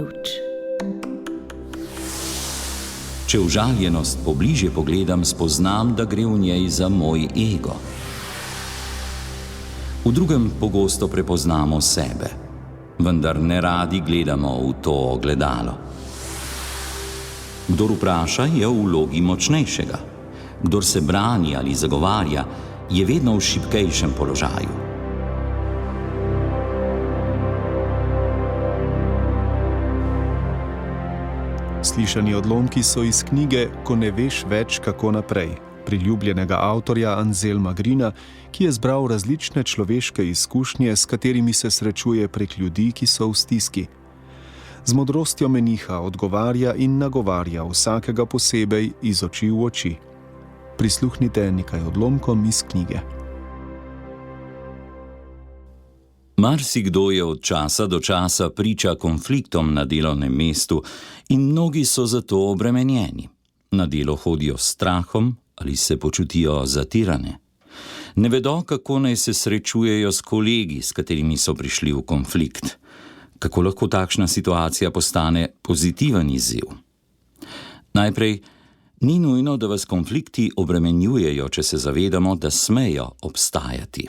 ključ. Če užaljenost pobližje pogledam, spoznam, da gre v njej za moj ego. V drugem pogosto prepoznamo sebe, vendar ne radi gledamo v to ogledalo. Kdor vpraša, je v vlogi močnejšega. Kdor se brani ali zagovarja, je vedno v šibkejšem položaju. Slišani odlomki so iz knjige Ko ne veš več, kako naprej, priljubljenega avtorja Anselma Greena, ki je zbral različne človeške izkušnje, s katerimi se srečuje prek ljudi, ki so v stiski. Z modrostjo meniha odgovarja in nagovarja vsakega posebej iz oči v oči. Prisluhnite nekaj odlomkom iz knjige. Marsikdo je od časa do časa priča konfliktom na delovnem mestu in mnogi so zato obremenjeni. Na delo hodijo s strahom ali se počutijo zatirane. Ne vedo, kako naj se srečujejo s kolegi, s katerimi so prišli v konflikt. Kako lahko takšna situacija postane pozitiven izziv? Najprej, ni nujno, da vas konflikti obremenjujejo, če se zavedamo, da smejo obstajati.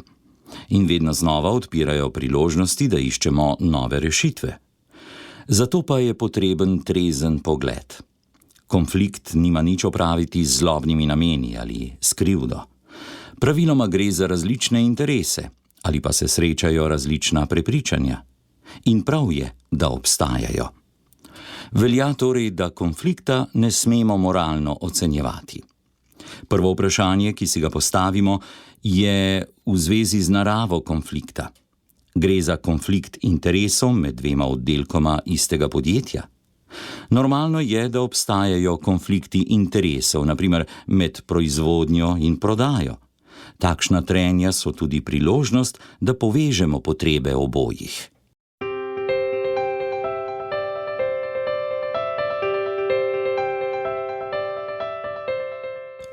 In vedno znova odpirajo priložnosti, da iščemo nove rešitve. Zato pa je potreben trezen pogled. Konflikt nima nič opraviti z zlobnimi nameni ali s krivdo. Praviloma gre za različne interese ali pa se srečajo različna prepričanja. In prav je, da obstajajo. Velja torej, da konflikta ne smemo moralno ocenjevati. Prvo vprašanje, ki si ga postavimo, je v zvezi z naravo konflikta. Gre za konflikt interesov med dvema oddelkoma istega podjetja? Normalno je, da obstajajo konflikti interesov, na primer med proizvodnjo in prodajo. Takšna trenja so tudi priložnost, da povežemo potrebe obojih.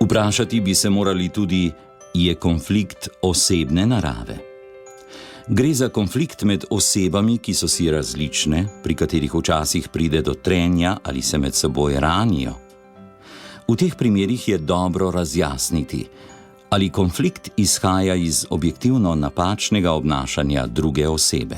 Vprašati bi se morali tudi, je konflikt osebne narave? Gre za konflikt med osebami, ki so si različne, pri katerih včasih pride do trenja ali se med seboj ranijo. V teh primerih je dobro razjasniti, ali konflikt izhaja iz objektivno napačnega obnašanja druge osebe.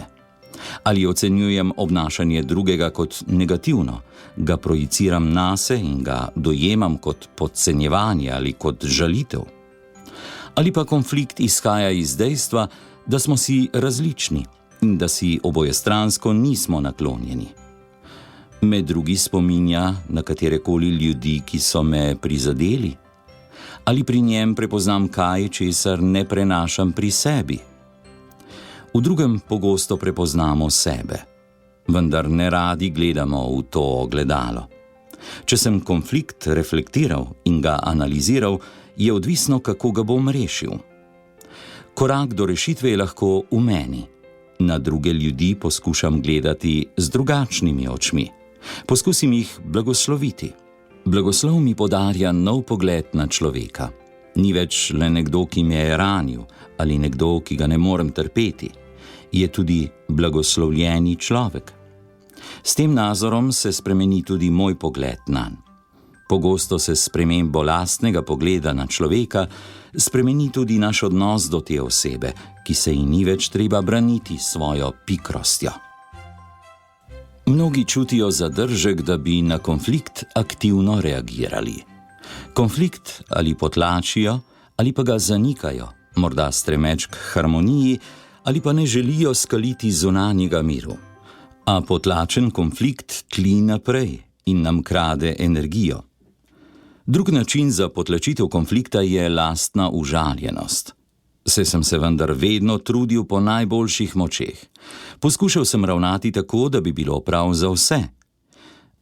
Ali ocenjujem obnašanje drugega kot negativno, ga projiciram nase in ga dojemam kot podcenjevanje ali kot žalitev. Ali pa konflikt izhaja iz dejstva, da smo si različni in da si obojestransko nismo naklonjeni. Me drugi spominja na katerekoli ljudi, ki so me prizadeli? Ali pri njem prepoznam kaj, česar ne prenašam pri sebi? V drugem pogosto prepoznamo sebe, vendar ne radi gledamo v to ogledalo. Če sem konflikt reflektiral in ga analiziral, je odvisno, kako ga bom rešil. Korak do rešitve je lahko v meni. Na druge ljudi poskušam gledati z drugačnimi očmi. Poskusim jih blagosloviti. Blagoslov mi podarja nov pogled na človeka. Ni več le nekdo, ki me je ranil, ali nekdo, ki ga ne morem trpeti. Je tudi blagoslovljeni človek. S tem nazorom se spremeni tudi moj pogled nanj. Pogosto se s spremembo lastnega pogleda na človeka spremeni tudi naš odnos do te osebe, ki se ji ni več treba braniti svojo pikrostjo. Mnogi čutijo zadržek, da bi na konflikt aktivno reagirali. Konflikt ali potlačijo, ali pa ga zanikajo, morda stremeč k harmoniji, ali pa ne želijo skaliti zunanjega miru. A potlačen konflikt tli naprej in nam krade energijo. Drug način za potlačitev konflikta je lastna užaljenost. Saj sem se vendar vedno trudil po najboljših močeh. Poskušal sem ravnati tako, da bi bilo prav za vse.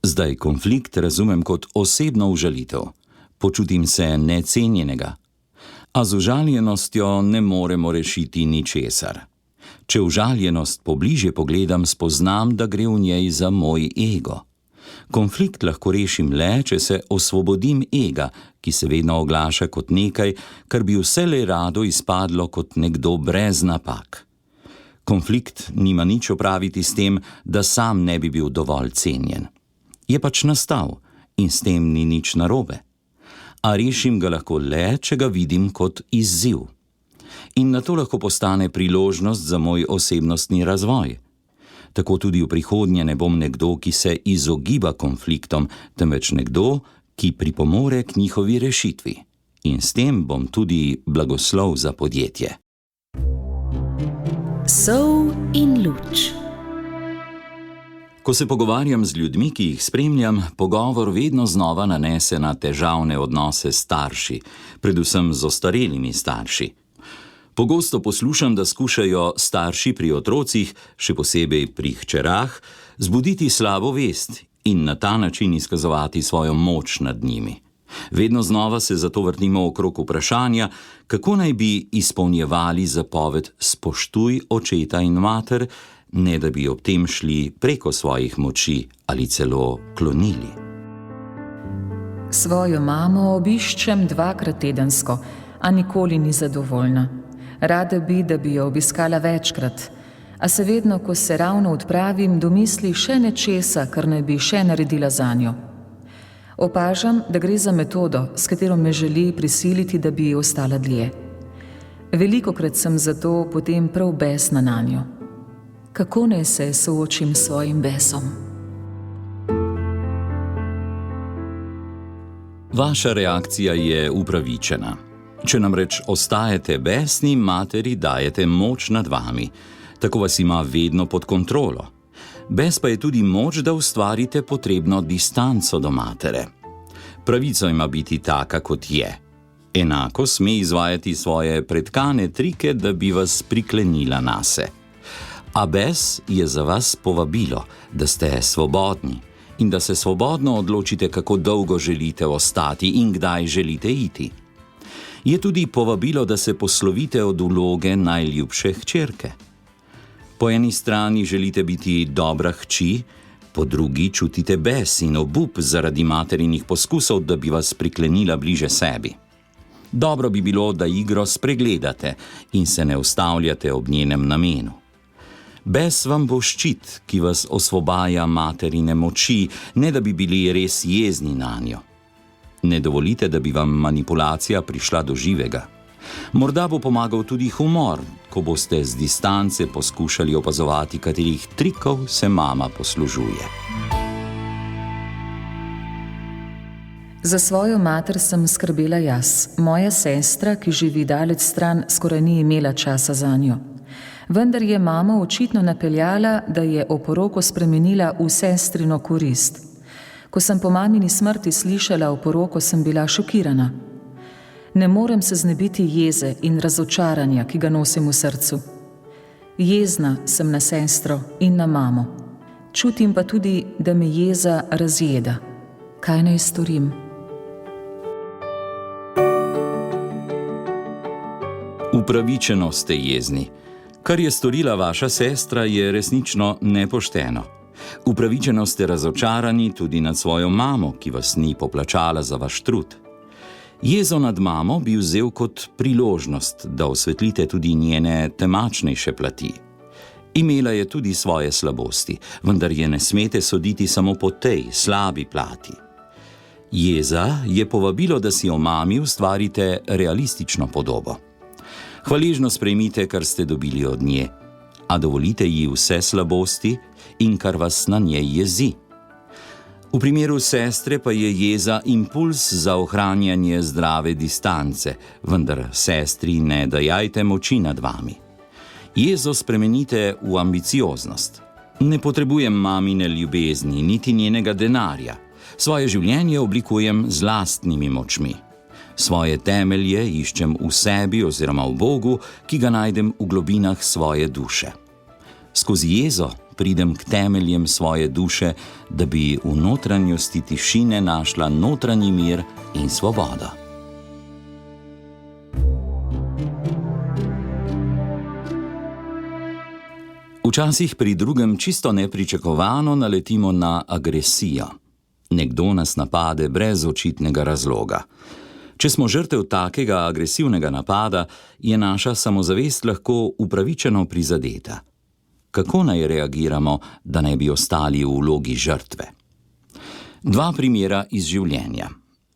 Zdaj konflikt razumem kot osebno užalitev. Počutim se necenjenega. A z užaljenostjo ne moremo rešiti ničesar. Če užaljenost pobližje pogledam, spoznam, da gre v njej za moj ego. Konflikt lahko rešim le, če se osvobodim ega, ki se vedno oglaša kot nekaj, kar bi vselej rado izpadlo kot nekdo brez napak. Konflikt nima nič opraviti s tem, da sam ne bi bil dovolj cenjen. Je pač nastal in s tem ni nič narobe. A rešim ga lahko le, če ga vidim kot izziv. In na to lahko postane priložnost za moj osebnostni razvoj. Tako tudi v prihodnje ne bom nekdo, ki se izogiba konfliktom, temveč nekdo, ki pripomore k njihovi rešitvi. In s tem bom tudi blagoslov za podjetje. Sol in luč. Ko se pogovarjam z ljudmi, ki jih spremljam, pogovor vedno znova nanese na težavne odnose s starši, predvsem z ostarelimi starši. Pogosto poslušam, da skušajo starši pri otrocih, še posebej pri hčerah, zbuditi slabo vest in na ta način izkazovati svojo moč nad njimi. Vedno znova se zato vrtimo okrog vprašanja, kako naj bi izpolnjevali zapoved spoštuj očeta in mater, ne da bi ob tem šli preko svojih moči ali celo klonili. Svojo mamo obiščem 2-krat tedensko, a nikoli ni zadovoljna. Rada bi, da bi jo obiskala večkrat, a se vedno, ko se ravno odpravim, domisli še nečesa, kar naj bi še naredila zanjo. Opažam, da gre za metodo, s katero me želi prisiliti, da bi ostala dlje. Velikokrat sem zato potem prav besna nanjo. Kako naj se soočim s svojim besom? Vaša reakcija je upravičena. Če namreč ostajate besni, materi dajete moč nad vami. Tako vas ima vedno pod kontrolo. Bes pa je tudi moč, da ustvarite potrebno distanco do matere. Pravica ima biti taka, kot je. Enako sme izvajati svoje pretkane trike, da bi vas priklenila nase. A bes je za vas povabilo, da ste svobodni in da se svobodno odločite, kako dolgo želite ostati in kdaj želite iti. Je tudi povabilo, da se poslovite od vloge najljubše hčerke. Po eni strani želite biti dobra hči, po drugi čutite bes in obup zaradi materinih poskusov, da bi vas priklenila bliže sebi. Dobro bi bilo, da igro spregledate in se ne ustavljate ob njenem namenu. Bes vam bo ščit, ki vas osvobaja materine moči, ne da bi bili res jezni nanjo. Ne dovolite, da bi vam manipulacija prišla do živega. Morda bo pomagal tudi humor, ko boste z distance poskušali opazovati, katerih trikov se mama poslužuje. Za svojo mater sem skrbela jaz. Moja sestra, ki živi daleč stran, skoraj ni imela časa zanjo. Vendar je mama očitno napeljala, da je oporoko spremenila v sestrino korist. Ko sem po mamini smrti slišala oporoko, sem bila šokirana. Ne morem se znebiti jeze in razočaranja, ki ga nosim v srcu. Jezna sem na sestro in na mamo. Čutim pa tudi, da me jeza razjeda. Kaj naj storim? Upravičeno ste jezni. Kar je storila vaša sestra, je resnično nepošteno. Upravičeno ste razočarani tudi nad svojo mamo, ki vas ni poplačala za vaš trud. Jezo nad mamo bi vzel kot priložnost, da osvetlite tudi njene temačnejše plati. Imela je tudi svoje slabosti, vendar je ne smete soditi samo po tej slabi plati. Jeza je povabilo, da si o mami ustvarite realistično podobo. Hvaležno sprejmite, kar ste dobili od nje, a dovolite ji vse slabosti in kar vas na njej jezi. V primeru sestre pa je jeza impuls za ohranjanje zdrave distance, vendar sestri ne dajajte moči nad vami. Jezo spremenite v ambicioznost. Ne potrebujem mamine ljubezni, niti njenega denarja. Svoje življenje oblikujem z lastnimi močmi. Svoje temelje iščem v sebi oziroma v Bogu, ki ga najdem v globinah svoje duše. Skozi jezo pridem k temeljem svoje duše, da bi v notranjosti tišine našla notranji mir in svobodo. Včasih pri drugem čisto nepričakovano naletimo na agresijo. Nekdo nas napade brez očitnega razloga. Če smo žrtev takega agresivnega napada, je naša samozavest lahko upravičeno prizadeta. kako naj reagiramo, da ne bi ostali v vlogi žrtve. Dva primera iz življenja.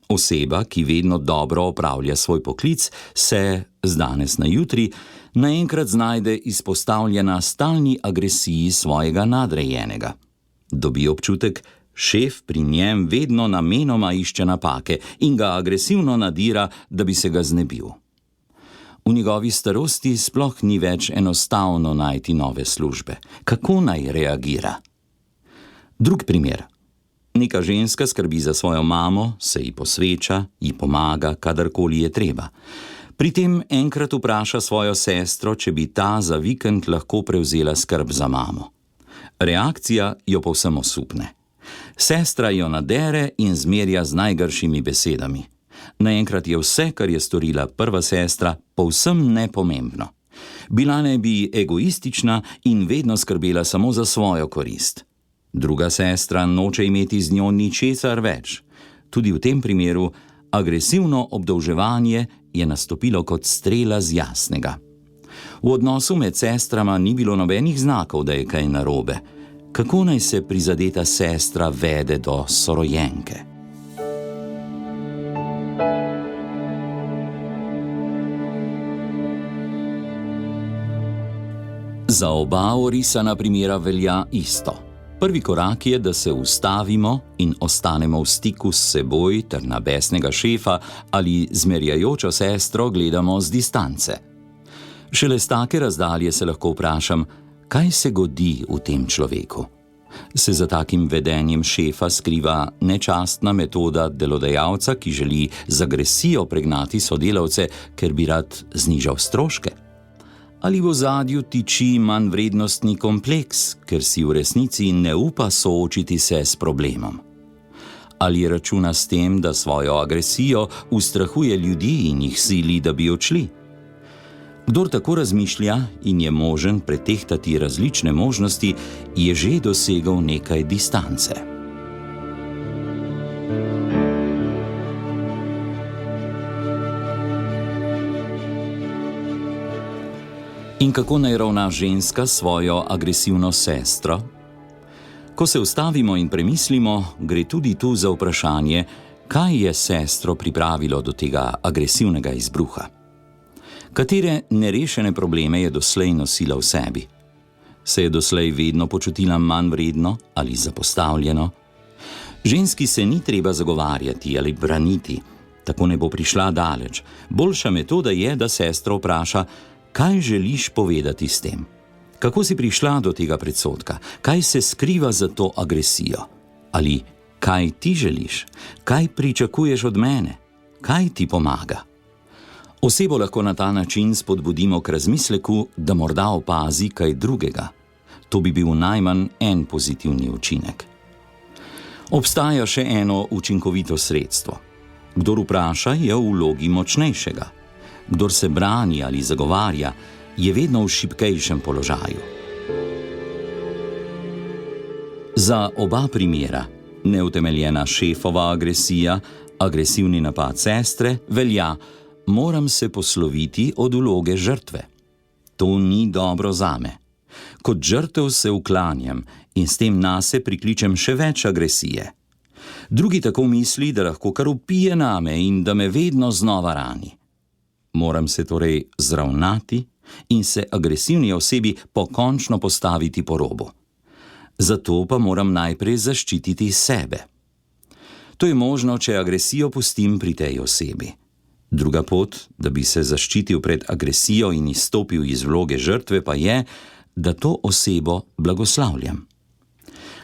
Oseba, ki vedno dobro opravlja svoj poklic, se z danes na jutri naenkrat znajde izpostavljena stalni agresiji svojega nadrejenega. Dobi občutek, šef pri njem vedno namenoma išče napake in ga agresivno nadira, da bi se ga znebil. V njegovi starosti sploh ni več enostavno najti nove službe. Kako naj reagira? Drug primer. Neka ženska skrbi za svojo mamo, se ji posveča, ji pomaga, kadarkoli je treba. Pri tem enkrat vpraša svojo sestro, če bi ta za vikend lahko prevzela skrb za mamo. Reakcija jo povsem osupne. Sestra jo nadere in zmerja z najgršimi besedami. Naenkrat je vse, kar je storila prva sestra, povsem nepomembno. Bila naj bi egoistična in vedno skrbela samo za svojo korist. Druga sestra noče imeti z njo ničesar več. Tudi v tem primeru agresivno obdolževanje je nastopilo kot strela z jasnega. V odnosu med sestrama ni bilo nobenih znakov, da je kaj narobe. Kako naj se prizadeta sestra vede do sorojenke? Za oba orisana primera velja isto. Prvi korak je, da se ustavimo in ostanemo v stiku s seboj ter na besnega šefa ali zmerjajočo sestro gledamo z distance. Šele z take razdalje se lahko vprašam, kaj se godi v tem človeku. Se za takim vedenjem šefa skriva nečastna metoda delodajalca, ki želi z agresijo pregnati sodelavce, ker bi rad znižal stroške? Ali v ozadju tiči manjvrednostni kompleks, ker si v resnici ne upa soočiti se s problemom? Ali računa s tem, da svojo agresijo ustrahuje ljudi in jih sili, da bi odšli? Kdor tako razmišlja in je možen pretehtati različne možnosti, je že dosegel nekaj distance. In kako naj ravna ženska svojo agresivno sestro? Ko se ustavimo in premislimo, gre tudi tu za vprašanje, kaj je sestro pripravilo do tega agresivnega izbruha. Katere nerešene probleme je doslej nosila v sebi? Se je doslej vedno počutila manj vredno ali zapostavljeno? Ženski se ni treba zagovarjati ali braniti, tako ne bo prišla daleč. Boljša metoda je, da sestro vpraša, kaj želiš povedati s tem? Kako si prišla do tega predsodka? Kaj se skriva za to agresijo? Ali kaj ti želiš? Kaj pričakuješ od mene? Kaj ti pomaga? Osebo lahko na ta način spodbudimo k razmisleku, da morda opazi kaj drugega. To bi bil najmanj en pozitivni učinek. Obstaja še eno učinkovito sredstvo. Kdor vpraša, je v vlogi močnejšega. Kdor se brani ali zagovarja, je vedno v šibkejšem položaju. Za oba primera, neutemeljena šefova agresija, agresivni napad sestre, velja, moram se posloviti od vloge žrtve. To ni dobro zame. Kot žrtev se uklanjam in s tem nase prikličem še več agresije. Drugi tako misli, da lahko kar vpije name in da me vedno znova rani. Moram se torej zravnati in se agresivni osebi pokončno postaviti po robu. Zato pa moram najprej zaščititi sebe. To je možno, če agresijo pustim pri tej osebi. Druga pot, da bi se zaščitil pred agresijo in izstopil iz vloge žrtve, pa je, da to osebo blagoslavljam.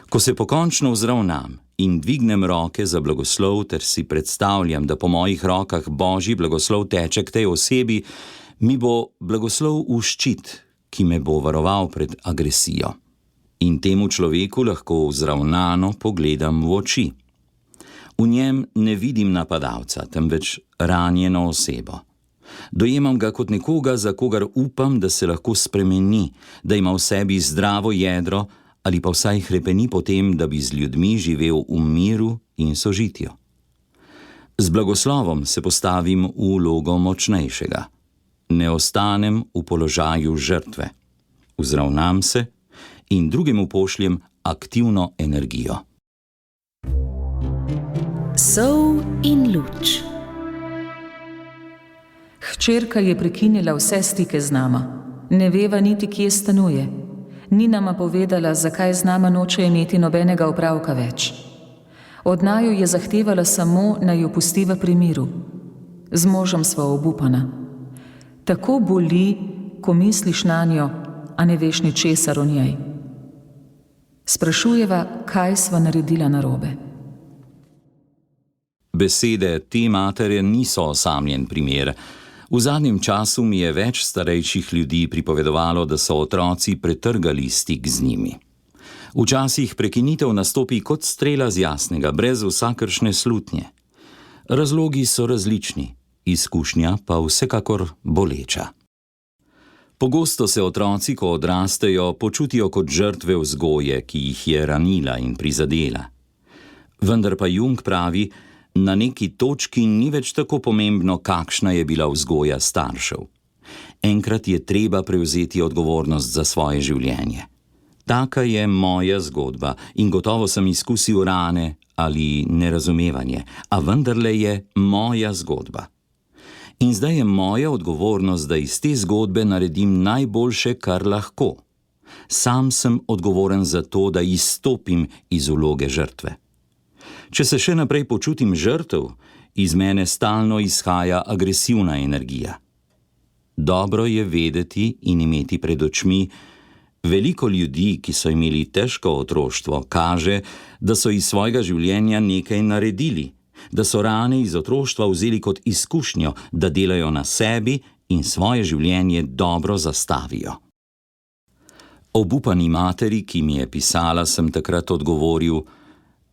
Ko se pokončno vzravnam in dvignem roke za blagoslov ter si predstavljam, da po mojih rokah Božji blagoslov teče k tej osebi, mi bo blagoslov v ščit, ki me bo varoval pred agresijo. In temu človeku lahko vzravnano pogledam v oči. V njem ne vidim napadalca, temveč ranjeno osebo. Dojemam ga kot nekoga, za kogar upam, da se lahko spremeni, da ima v sebi zdravo jedro ali pa vsaj hrepeni po tem, da bi z ljudmi živel v miru in sožitju. Z blagoslovom se postavim v vlogo močnejšega. Ne ostanem v položaju žrtve. Vzravnam se in drugemu pošljem aktivno energijo. Sol in luč. Hčerka je prekinila vse stike z nama. Ne veva niti, kje stanuje. Ni nama povedala, zakaj z nama noče imeti nobenega opravka več. Od naju je zahtevala samo, naj jo pustiva pri miru. Z možem sva obupana. Tako boli, ko misliš nanjo, a ne veš ničesar o njej. Sprašujeva, kaj sva naredila narobe. Besede te matere niso osamljen primer. V zadnjem času mi je več starejših ljudi pripovedovalo, da so otroci pretrgali stik z njimi. Včasih prekinitev nastopi kot strela z jasnega, brez vsakršne slutnje. Razlogi so različni, izkušnja pa vsekakor boleča. Pogosto se otroci, ko odrastejo, počutijo kot žrtve vzgoje, ki jih je ranila in prizadela. Vendar pa Jung pravi, na neki točki ni več tako pomembno, kakšna je bila vzgoja staršev. Enkrat je treba prevzeti odgovornost za svoje življenje. Taka je moja zgodba in gotovo sem izkusil rane ali nerazumevanje, a vendarle je moja zgodba. In zdaj je moja odgovornost, da iz te zgodbe naredim najboljše, kar lahko. Sam sem odgovoren za to, da izstopim iz vloge žrtve. Če se še naprej počutim žrtev, iz mene stalno izhaja agresivna energija. Dobro je vedeti in imeti pred očmi, veliko ljudi, ki so imeli težko otroštvo, kaže, da so iz svojega življenja nekaj naredili, da so rane iz otroštva vzeli kot izkušnjo, da delajo na sebi in svoje življenje dobro zastavijo. Obupani materi, ki mi je pisala, sem takrat odgovoril: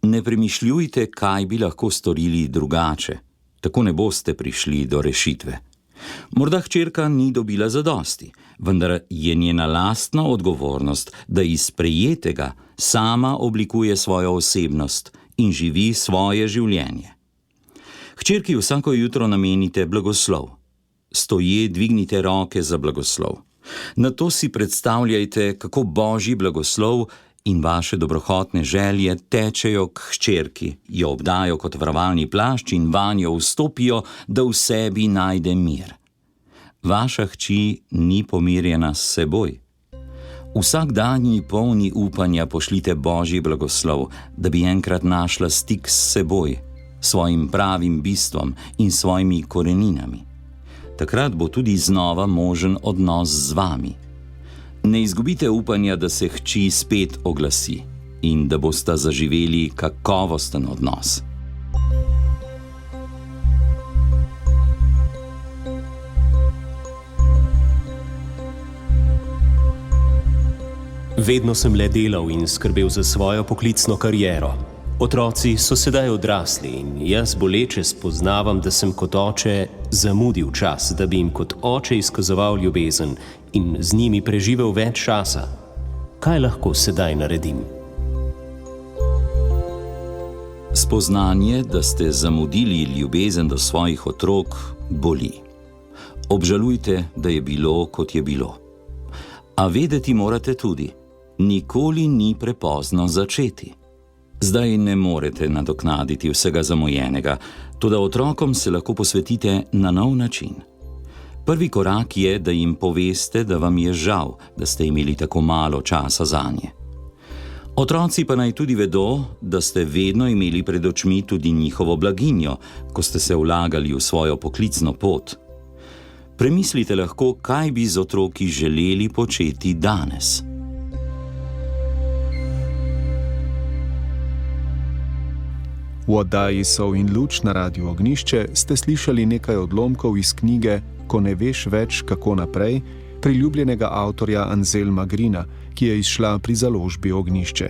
ne premišljujte, kaj bi lahko storili drugače, tako ne boste prišli do rešitve. Morda hčerka ni dobila zadosti, vendar je njena lastna odgovornost, da iz sprejetega sama oblikuje svojo osebnost in živi svoje življenje. Hčerki vsako jutro namenite blagoslov. Stoje dvignite roke za blagoslov. Nato si predstavljajte, kako božji blagoslov in vaše dobrohotne želje tečejo k hčerki, jo obdajo kot varovalni plašč in vanjo vstopijo, da v sebi najde mir. Vaša hči ni pomirjena s seboj. Vsak dan ji polni upanja pošljite božji blagoslov, da bi enkrat našla stik s seboj, svojim pravim bistvom in svojimi koreninami. Takrat bo tudi znova možen odnos z vami. Ne izgubite upanja, da se hči spet oglasi in da bosta zaživeli kakovosten odnos. Vedno sem le delal in skrbel za svojo poklicno kariero. Otroci so sedaj odrasli in jaz boleče spoznavam, da sem kot oče zamudil čas, da bi jim kot oče izkazoval ljubezen in z njimi preživel več časa. Kaj lahko sedaj naredim? Spoznanje, da ste zamudili ljubezen do svojih otrok, boli. Obžalujte, da je bilo, kot je bilo. A vedeti morate tudi, nikoli ni prepozno začeti. Zdaj ne morete nadoknaditi vsega zamujenega, toda otrokom se lahko posvetite na nov način. Prvi korak je, da jim poveste, da vam je žal, da ste imeli tako malo časa zanje. Otroci pa naj tudi vedo, da ste vedno imeli pred očmi tudi njihovo blaginjo, ko ste se vlagali v svojo poklicno pot. Premislite lahko, kaj bi z otroki želeli početi danes. V oddaji Sol in luč na Radiu Ognjišče ste slišali nekaj odlomkov iz knjige Ko ne veš več, kako naprej, priljubljenega avtorja Anselma Grina, ki je izšla pri založbi Ognjišče.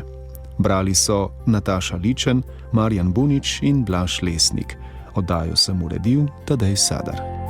Brali so Nataša Ličen, Marjan Bunič in Blaž Lesnik. Oddajo sem uredil Tadej Sadar.